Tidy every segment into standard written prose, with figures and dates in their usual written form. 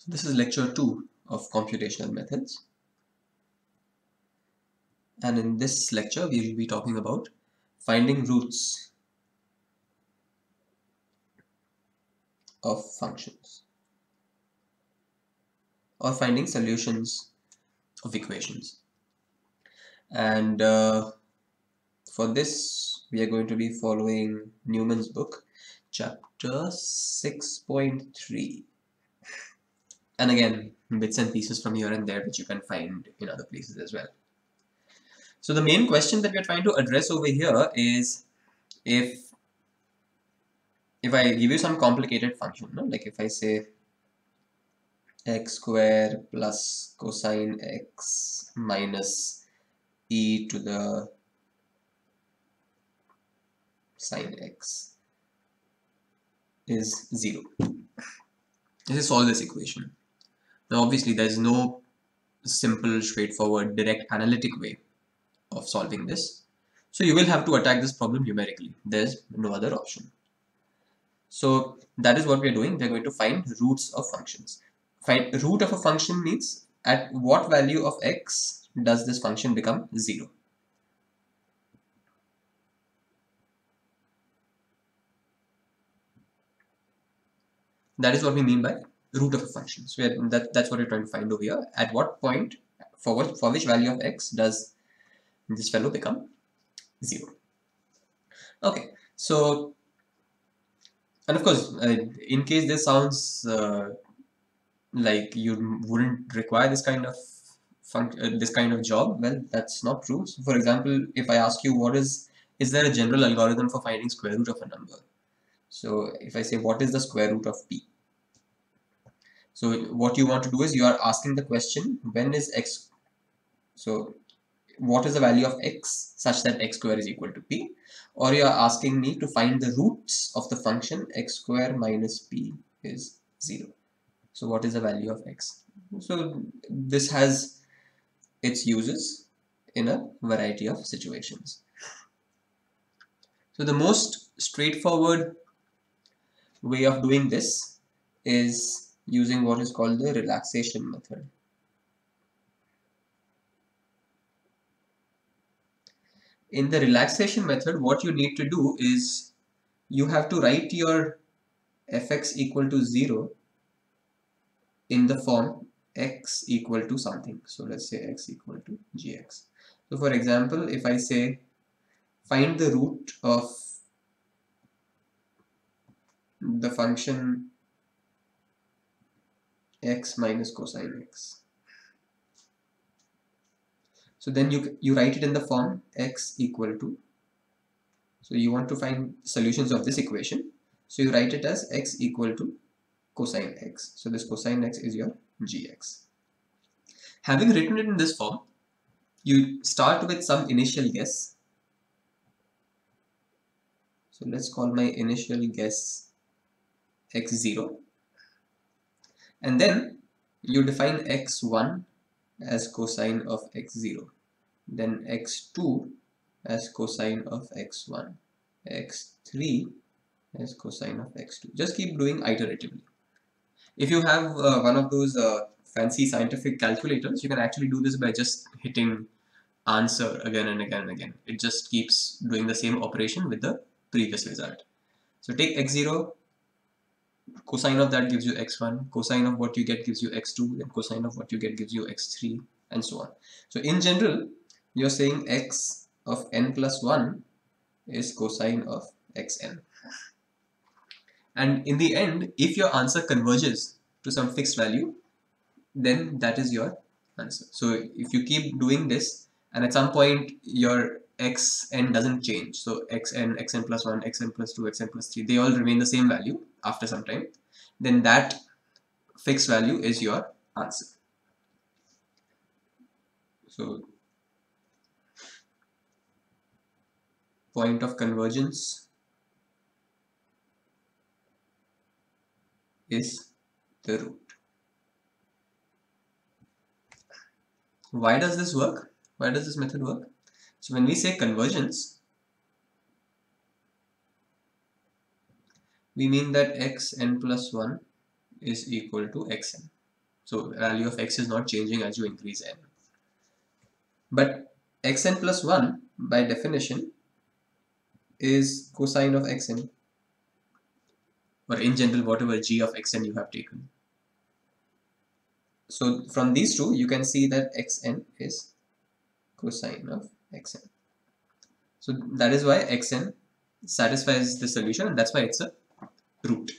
This is lecture 2 of computational methods, and in this lecture we will be talking about finding roots of functions or finding solutions of equations. And for this we are going to be following Newman's book, chapter 6.3, and again bits and pieces from here and there which you can find in other places as well. So the main question that we are trying to address over here is if I give you some complicated function, no? Like if I say x square plus cosine x minus e to the sine x is 0. This is solve this equation. Now obviously there is no simple, straightforward, direct analytic way of solving this. So you will have to attack this problem numerically. There's no other option. So that is what we are doing. We are going to find roots of functions. Find root of a function means at what value of x does this function become 0. That is what we mean by root of a function. So that's what we're trying to find over here. At what point, for which value of x does this fellow become 0? Okay, so, and of course, in case this sounds like you wouldn't require this kind of job, well, that's not true. So for example, if I ask you is there a general algorithm for finding square root of a number? So if I say what is the square root of p? So what you want to do is you are asking the question, when is x, so what is the value of x such that x square is equal to p, or you are asking me to find the roots of the function x square minus p is 0. So what is the value of x? So this has its uses in a variety of situations. So the most straightforward way of doing this is using what is called the relaxation method. In the relaxation method, what you need to do is you have to write your fx equal to 0 in the form x equal to something. So let's say x equal to gx. So for example, if I say find the root of the function x minus cosine x. So then you write it in the form x equal to, so you want to find solutions of this equation, so you write it as x equal to cosine x. So this cosine x is your gx. Having written it in this form, you start with some initial guess. So let's call my initial guess x0, and then you define x1 as cosine of x0, then x2 as cosine of x1, x3 as cosine of x2. Just keep doing iteratively. If you have one of those fancy scientific calculators, you can actually do this by just hitting answer again and again and again. It just keeps doing the same operation with the previous result. So take x0, cosine of that gives you x1, cosine of what you get gives you x2, then cosine of what you get gives you x3, and so on. So in general, you're saying x of n plus 1 is cosine of xn. And in the end, if your answer converges to some fixed value, then that is your answer. So if you keep doing this, and at some point your xn doesn't change, so xn plus 1, xn plus 2, xn plus 3, they all remain the same value after some time, then that fixed value is your answer. So point of convergence is the root. Why does this work? Why does this method work? So when we say convergence, we mean that xn plus 1 is equal to xn. So value of x is not changing as you increase n. But xn plus 1 by definition is cosine of xn, or in general whatever g of xn you have taken. So from these two you can see that xn is cosine of xn. So that is why xn satisfies the solution, and that's why it's a root.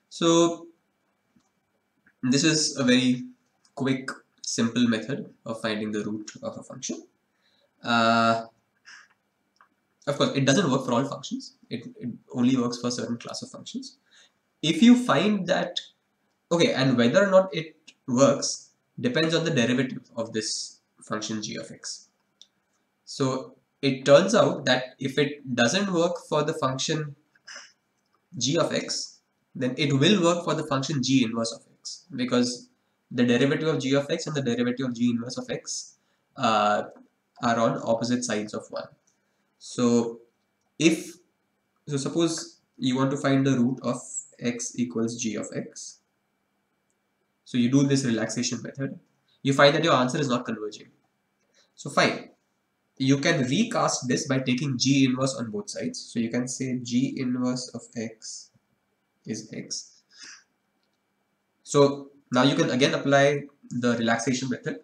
So this is a very quick, simple method of finding the root of a function. Of course, it doesn't work for all functions. It only works for a certain class of functions. If you find that, okay, and whether or not it works depends on the derivative of this function g of x. So it turns out that if it doesn't work for the function g of x, then it will work for the function g inverse of x, because the derivative of g of x and the derivative of g inverse of x are on opposite sides of 1. So suppose you want to find the root of x equals g of x. So you do this relaxation method. You find that your answer is not converging. So fine. You can recast this by taking g inverse on both sides. So you can say g inverse of x is x. So now you can again apply the relaxation method,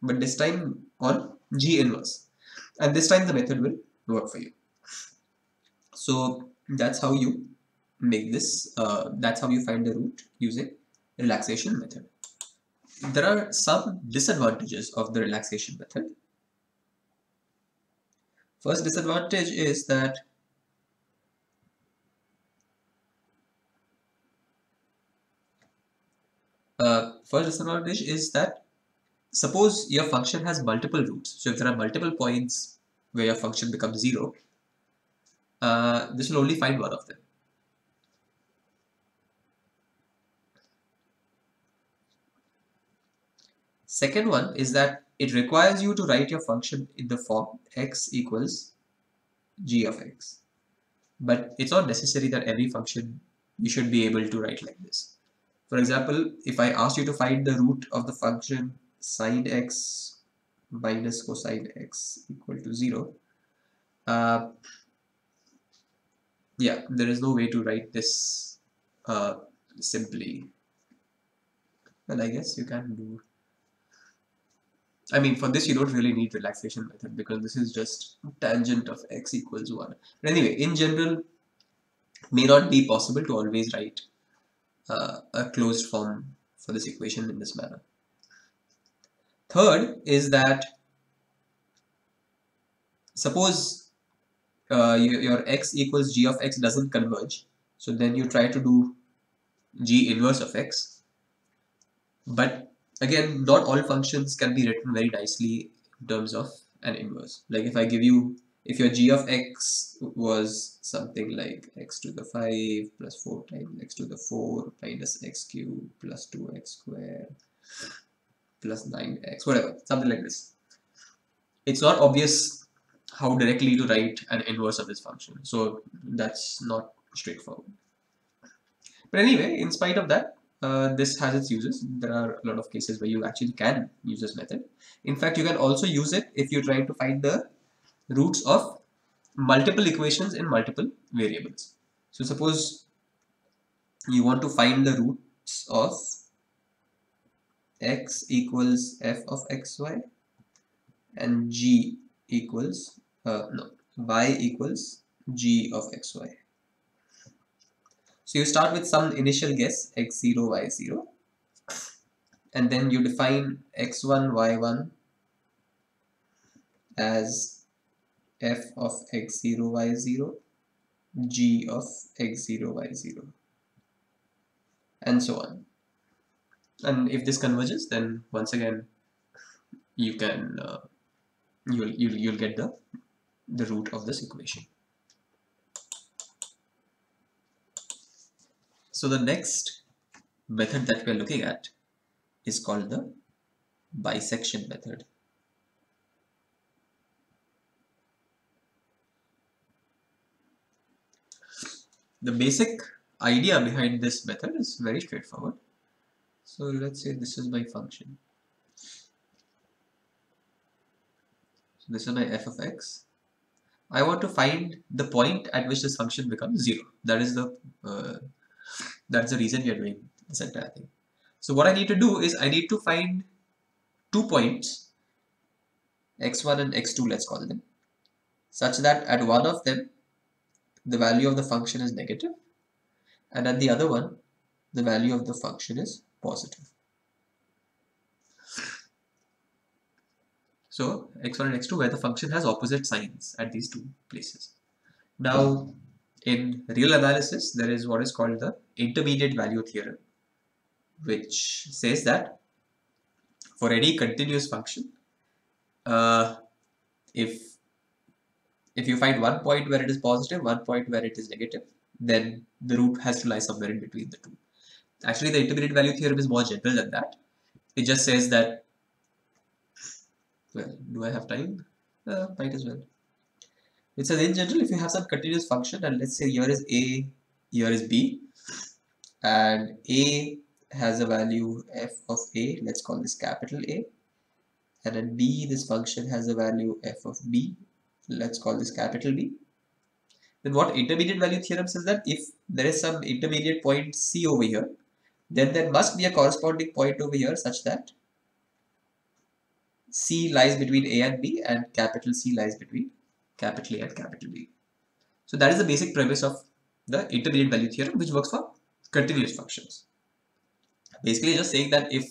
but this time on g inverse. And this time the method will work for you. So that's how you make this, that's how you find the root using relaxation method. There are some disadvantages of the relaxation method. First disadvantage is that suppose your function has multiple roots. So if there are multiple points where your function becomes 0, this will only find one of them. Second one is that it requires you to write your function in the form x equals g of x. But it's not necessary that every function you should be able to write like this. For example, if I asked you to find the root of the function sine x minus cosine x equal to 0, yeah, there is no way to write this simply. Well, I guess you can do. I mean, for this you don't really need relaxation method, because this is just tangent of x equals 1. But anyway, in general, may not be possible to always write a closed form for this equation in this manner. Third is that suppose your x equals g of x doesn't converge, so then you try to do g inverse of x. But again, not all functions can be written very nicely in terms of an inverse. Like if your g of x was something like x to the 5 plus 4 times x to the 4 minus x cubed plus 2x squared plus 9x, whatever, something like this. It's not obvious how directly to write an inverse of this function. So that's not straightforward. But anyway, in spite of that, this has its uses. There are a lot of cases where you actually can use this method. In fact, you can also use it if you're trying to find the roots of multiple equations in multiple variables. So suppose you want to find the roots of x equals f of xy and g equals y equals g of xy. So you start with some initial guess x0 y0, and then you define x1 y1 as f of x0 y0, g of x0 y0, and so on. And if this converges, then once again you can you'll get the root of this equation. So the next method that we're looking at is called the bisection method. The basic idea behind this method is very straightforward. So let's say this is my function. So this is my f of x. I want to find the point at which this function becomes 0. That's the reason we are doing this entire thing. So what I need to do is I need to find 2 points, x1 and x2, let's call them, such that at one of them the value of the function is negative, and at the other one the value of the function is positive. So x1 and x2 where the function has opposite signs at these two places. Now in real analysis there is what is called the intermediate value theorem, which says that for any continuous function, if you find one point where it is positive, one point where it is negative, then the root has to lie somewhere in between the two. Actually, the intermediate value theorem is more general than that. It just says that, well, do I have time? Might as well. It says in general, if you have some continuous function, and let's say here is a, here is b, and a has a value f of a, let's call this capital A, and then b, this function has a value f of b, let's call this capital B. Then what intermediate value theorem says that if there is some intermediate point C over here, then there must be a corresponding point over here such that C lies between A and B and capital C lies between capital A and capital B. So that is the basic premise of the intermediate value theorem, which works for continuous functions. Basically just saying that if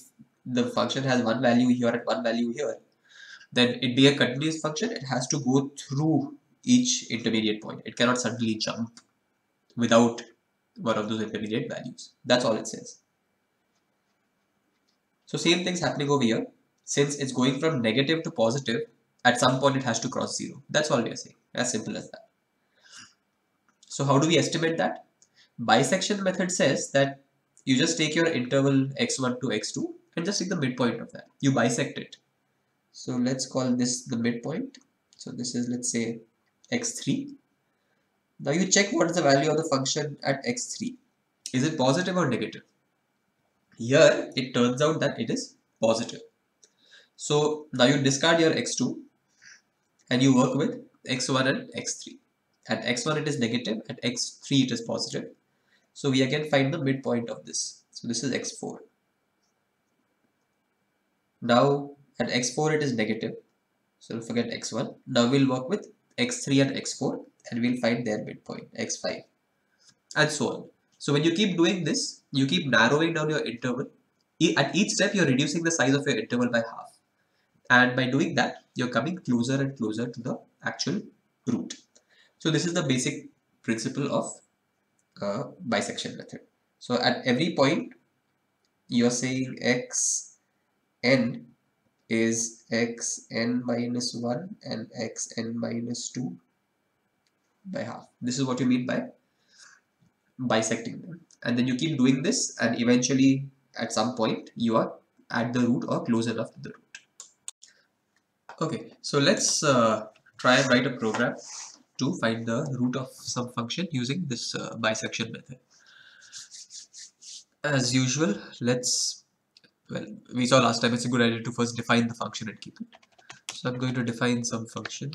the function has one value here and one value here, then it be a continuous function, it has to go through each intermediate point. It cannot suddenly jump without one of those intermediate values. That's all it says. So same thing's happening over here. Since it's going from negative to positive, at some point it has to cross 0. That's all we are saying. As simple as that. So how do we estimate that? Bisection method says that you just take your interval x1 to x2 and just take the midpoint of that. You bisect it. So let's call this the midpoint. So this is, let's say, x3. Now you check what is the value of the function at x3. Is it positive or negative? Here it turns out that it is positive. So now you discard your x2 and you work with x1 and x3. At x1 it is negative, at x3 it is positive. So we again find the midpoint of this. So this is x4. Now at x4 it is negative. So forget x1. Now we'll work with x3 and x4 and we'll find their midpoint, x5, and so on. So when you keep doing this, you keep narrowing down your interval. At each step you're reducing the size of your interval by half. And by doing that, you're coming closer and closer to the actual root. So this is the basic principle of bisection method. So at every point, you're saying xn is xn minus 1 and xn minus 2 by half. This is what you mean by bisecting them. And then you keep doing this, and eventually at some point you are at the root or close enough to the root. Okay, so let's try and write a program to find the root of some function using this bisection method. As usual, we saw last time it's a good idea to first define the function and keep it. So I'm going to define some function.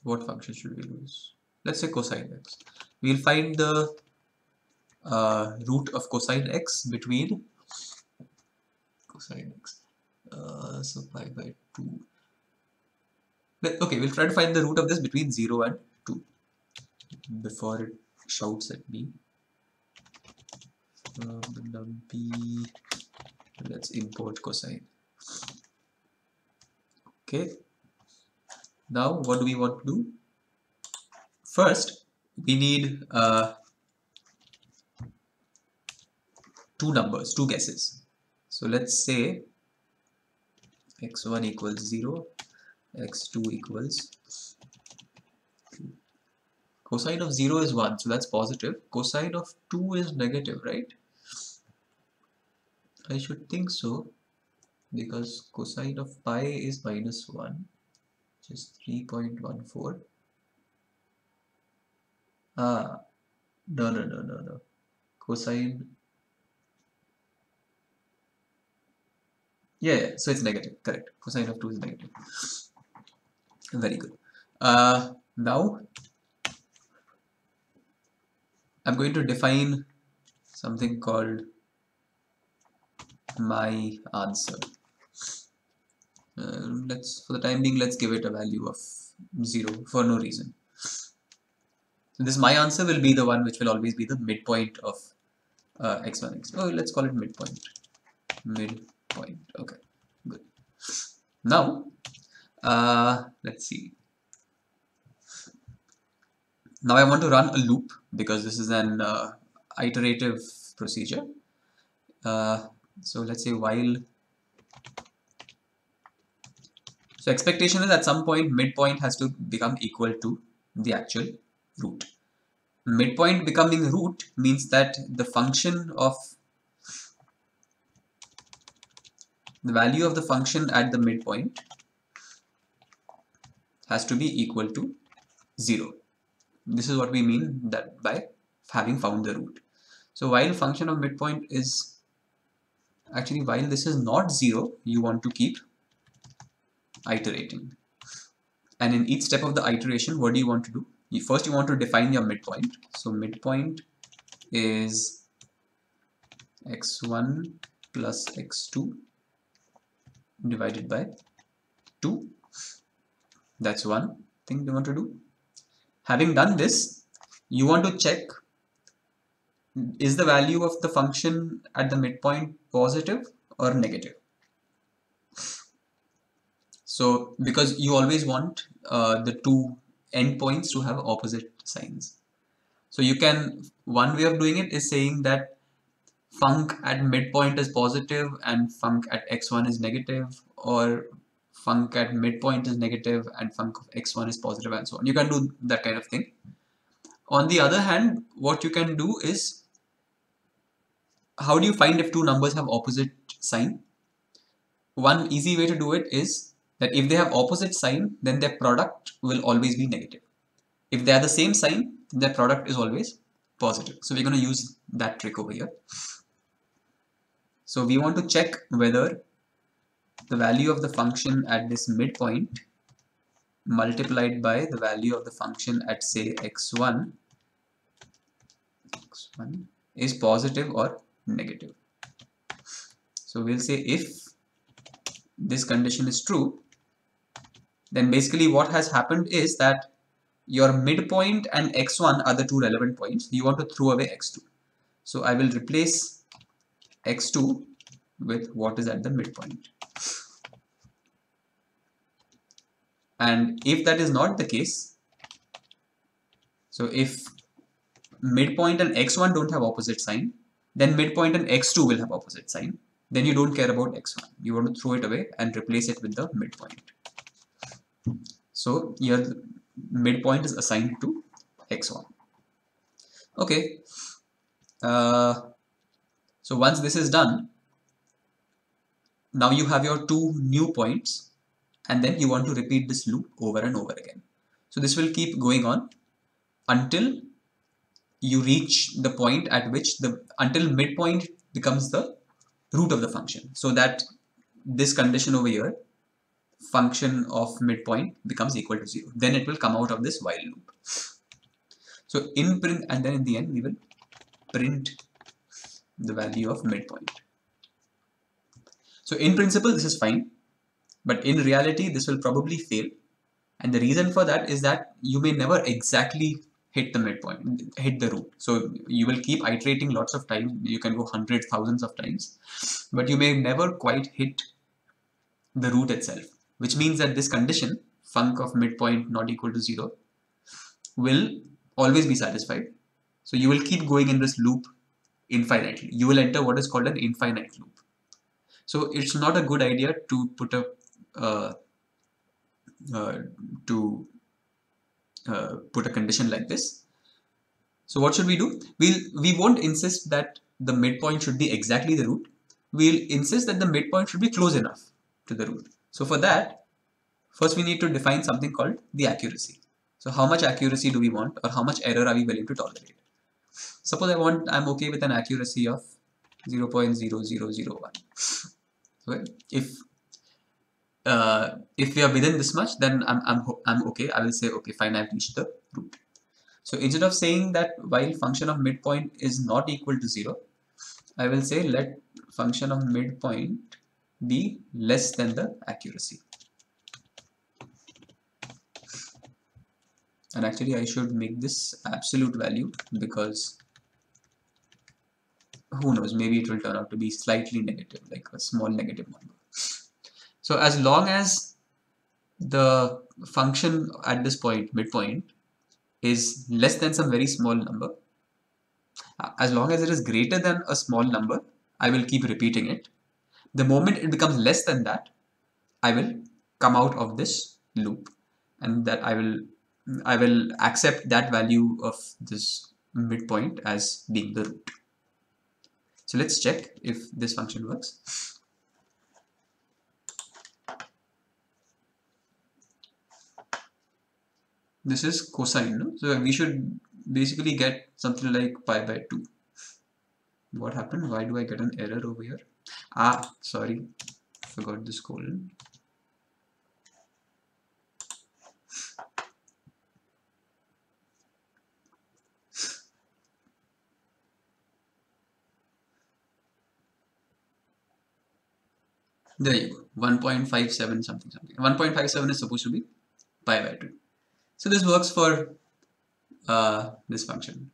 What function should we use? Let's say cosine x. We'll find the root of cosine x between cosine x. So pi by 2. Okay, we'll try to find the root of this between 0 and 2 before it shouts at me. Numpy, let's import cosine. Okay, now what do we want to do? First, we need two guesses. So let's say x1 equals 0, x2 equals 2. Cosine of 0 is 1, so that's positive. Cosine of 2 is negative, right? I should think so, because cosine of pi is minus 1, which is 3.14. No. Cosine. Yeah, so it's negative. Correct. Cosine of 2 is negative. Very good. Now I'm going to define something called my answer. For the time being, let's give it a value of 0 for no reason. So this my answer will be the one which will always be the midpoint of x1, x2. Oh, let's call it midpoint. Midpoint. Okay, good. Now, let's see. Now I want to run a loop because this is an iterative procedure. So let's say while. So expectation is at some point midpoint has to become equal to the actual root. Midpoint becoming root means that the function of the value of the function at the midpoint has to be equal to 0. This is what we mean that by having found the root. So while function of midpoint is actually while this is not 0, you want to keep iterating. And in each step of the iteration, what do you want to do? First you want to define your midpoint. So midpoint is x1 plus x2 divided by 2. That's one thing you want to do. Having done this, you want to check, is the value of the function at the midpoint positive or negative? So because you always want the two endpoints to have opposite signs. So you can, one way of doing it is saying that func at midpoint is positive and func at x1 is negative, or func at midpoint is negative and func of x1 is positive, and so on. You can do that kind of thing. On the other hand, what you can do is, how do you find if two numbers have opposite sign? One easy way to do it is that if they have opposite sign, then their product will always be negative. If they are the same sign, then their product is always positive. So we're going to use that trick over here. So we want to check whether the value of the function at this midpoint multiplied by the value of the function at, say, x1 is positive or negative. So we'll say if this condition is true, then basically what has happened is that your midpoint and x1 are the two relevant points. You want to throw away x2. So I will replace x2 with what is at the midpoint. And if that is not the case, so if midpoint and x1 don't have opposite sign, then midpoint and x2 will have opposite sign. Then you don't care about x1. You want to throw it away and replace it with the midpoint. So your midpoint is assigned to x1. Okay. So once this is done, now you have your two new points, and then you want to repeat this loop over and over again. So this will keep going on until you reach the point at which until midpoint becomes the root of the function, so that this condition over here, function of midpoint, becomes equal to 0. Then it will come out of this while loop. So in print, and then in the end we will print the value of midpoint. So in principle this is fine, but in reality this will probably fail, and the reason for that is that you may never exactly hit the midpoint, hit the root. So you will keep iterating lots of times. You can go hundreds, thousands of times, but you may never quite hit the root itself, which means that this condition, func of midpoint not equal to 0, will always be satisfied. So you will keep going in this loop infinitely. You will enter what is called an infinite loop. So it's not a good idea to put a put a condition like this. So what should we do? We won't insist that the midpoint should be exactly the root. We'll insist that the midpoint should be close enough to the root. So for that, first we need to define something called the accuracy. So how much accuracy do we want, or how much error are we willing to tolerate? Suppose I'm okay with an accuracy of 0.0001. Okay, if we are within this much, then I'm okay. I will say okay, fine, I've reached the root. So instead of saying that while function of midpoint is not equal to 0, I will say let function of midpoint be less than the accuracy. And actually I should make this absolute value, because who knows, maybe it will turn out to be slightly negative, like a small negative number. So as long as the function at this point, midpoint, is less than some very small number, as long as it is greater than a small number, I will keep repeating it. The moment it becomes less than that, I will come out of this loop, and that I will accept that value of this midpoint as being the root. So let's check if this function works. This is cosine, no? So we should basically get something like pi by 2. What happened? Why do I get an error over here? Ah, sorry, forgot this colon. There you go, 1.57 something. 1.57 is supposed to be pi by 2. So this works for this function.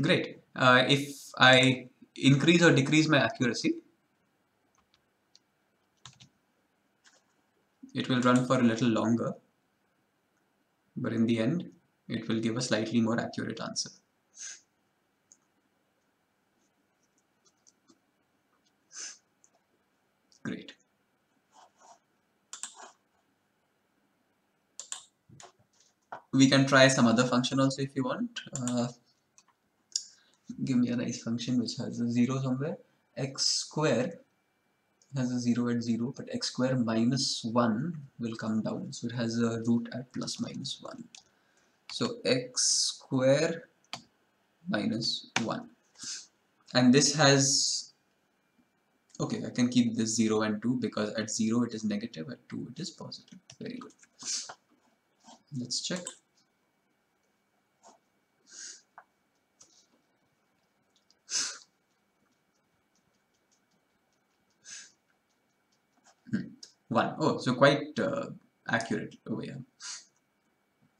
Great. If I increase or decrease my accuracy, it will run for a little longer, but in the end, it will give a slightly more accurate answer. Great. We can try some other function also if you want. Give me a nice function which has a 0 somewhere. X square has a 0 at 0, but x square minus 1 will come down. So it has a root at plus minus 1. So x square minus 1. And this has, okay, I can keep this 0 and 2 because at 0 it is negative, at 2 it is positive. Very good. Let's check. One. Oh, so quite accurate over here.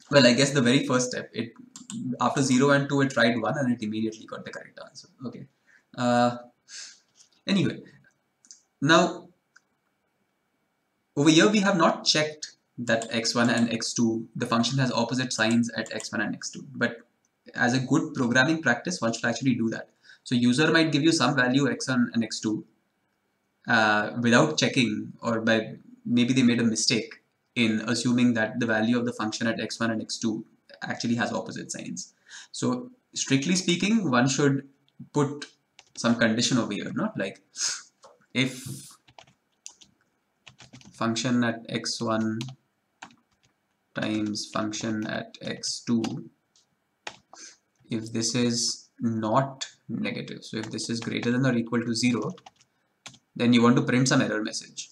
Well, I guess the very first step, it after 0 and 2 it tried 1 and it immediately got the correct answer. Okay. Anyway, now over here we have not checked that x1 and x2, the function has opposite signs at x1 and x2, but as a good programming practice, one should actually do that. So user might give you some value x1 and x2 without checking, or by maybe they made a mistake in assuming that the value of the function at x1 and x2 actually has opposite signs. So strictly speaking, one should put some condition over here, not like if function at x1 times function at x2, if this is not negative, so if this is greater than or equal to 0, then you want to print some error message.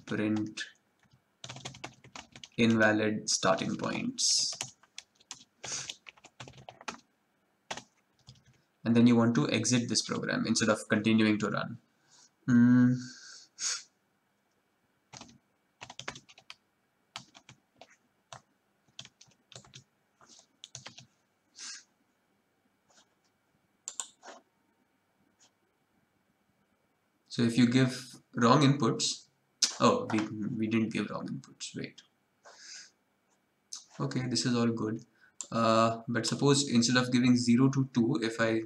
Print invalid starting points. And then you want to exit this program instead of continuing to run. So if you give wrong inputs, oh, we didn't give wrong inputs, wait. Okay, this is all good. But suppose instead of giving 0 to 2, if I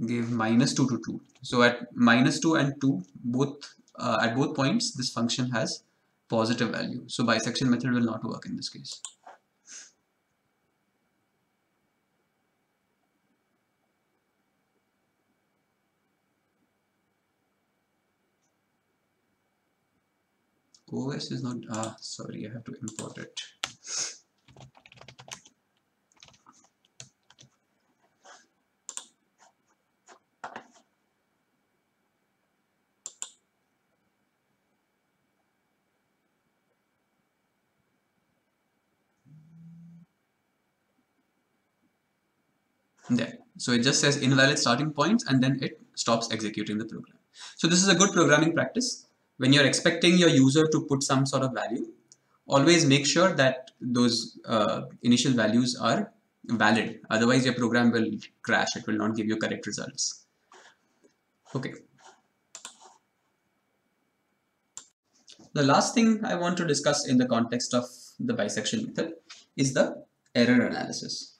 give minus 2 to 2. So at minus 2 and 2, at both points, this function has positive value. So bisection method will not work in this case. OS is not, sorry, I have to import it. there. So it just says invalid starting points and then it stops executing the program. So this is a good programming practice. When you're expecting your user to put some sort of value, always make sure that those initial values are valid. Otherwise your program will crash. It will not give you correct results. Okay. The last thing I want to discuss in the context of the bisection method is the error analysis.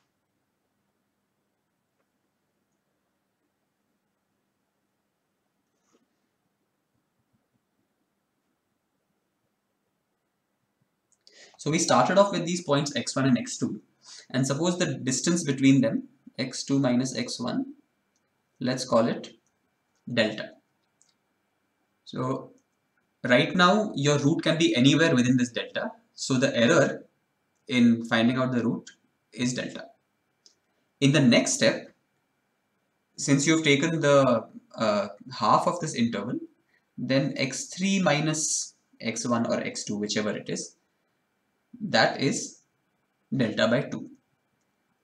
So we started off with these points x1 and x2, and suppose the distance between them, x2 minus x1, let's call it delta. So right now your root can be anywhere within this delta, so the error in finding out the root is delta. In the next step, since you've taken the half of this interval, then x3 minus x1 or x2, whichever it is, that is delta by 2.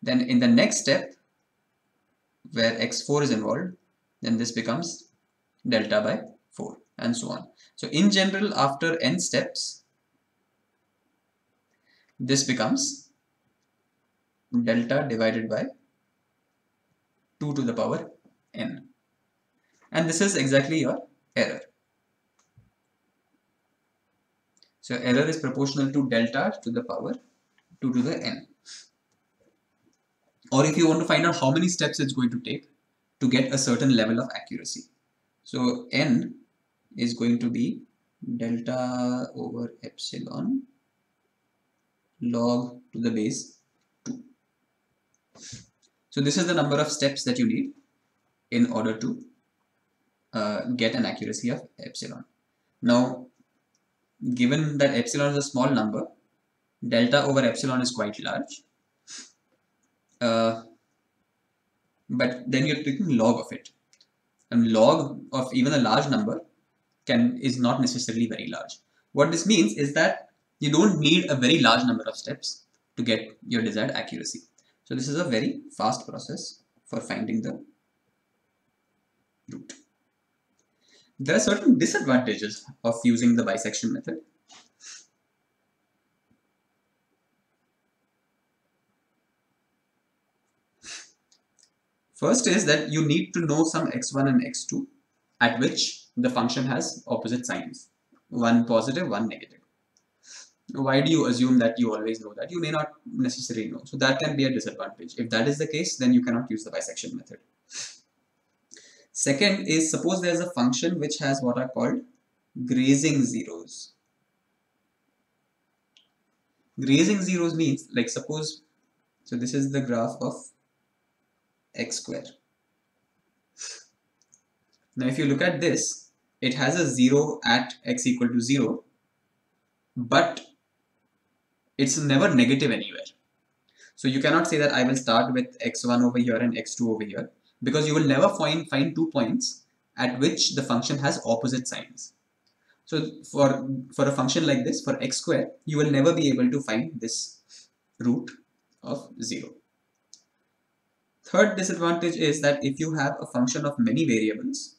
Then in the next step, where x4 is involved, then this becomes delta by 4 and so on. So in general, after n steps, this becomes delta divided by 2 to the power n. And this is exactly your error. So error is proportional to delta to the power 2 to the n. Or if you want to find out how many steps it's going to take to get a certain level of accuracy. So n is going to be delta over epsilon log to the base 2. So this is the number of steps that you need in order to get an accuracy of epsilon. Now, given that epsilon is a small number, delta over epsilon is quite large. But then you're taking log of it. And log of even a large number is not necessarily very large. What this means is that you don't need a very large number of steps to get your desired accuracy. So this is a very fast process for finding the root. There are certain disadvantages of using the bisection method. First is that you need to know some x1 and x2 at which the function has opposite signs, one positive, one negative. Why do you assume that you always know that? You may not necessarily know. So that can be a disadvantage. If that is the case, then you cannot use the bisection method. Second is, suppose there's a function which has what are called grazing zeros. Grazing zeros means, like suppose, so this is the graph of x square. Now if you look at this, it has a 0 at x equal to 0, but it's never negative anywhere. So you cannot say that I will start with x1 over here and x2 over here, because you will never find 2 points at which the function has opposite signs. So for a function like this, for x square, you will never be able to find this root of 0. Third disadvantage is that if you have a function of many variables,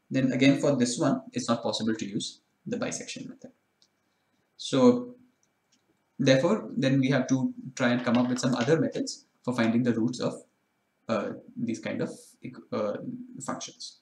then again for this one, it's not possible to use the bisection method. So therefore, then we have to try and come up with some other methods for finding the roots of these kind of functions.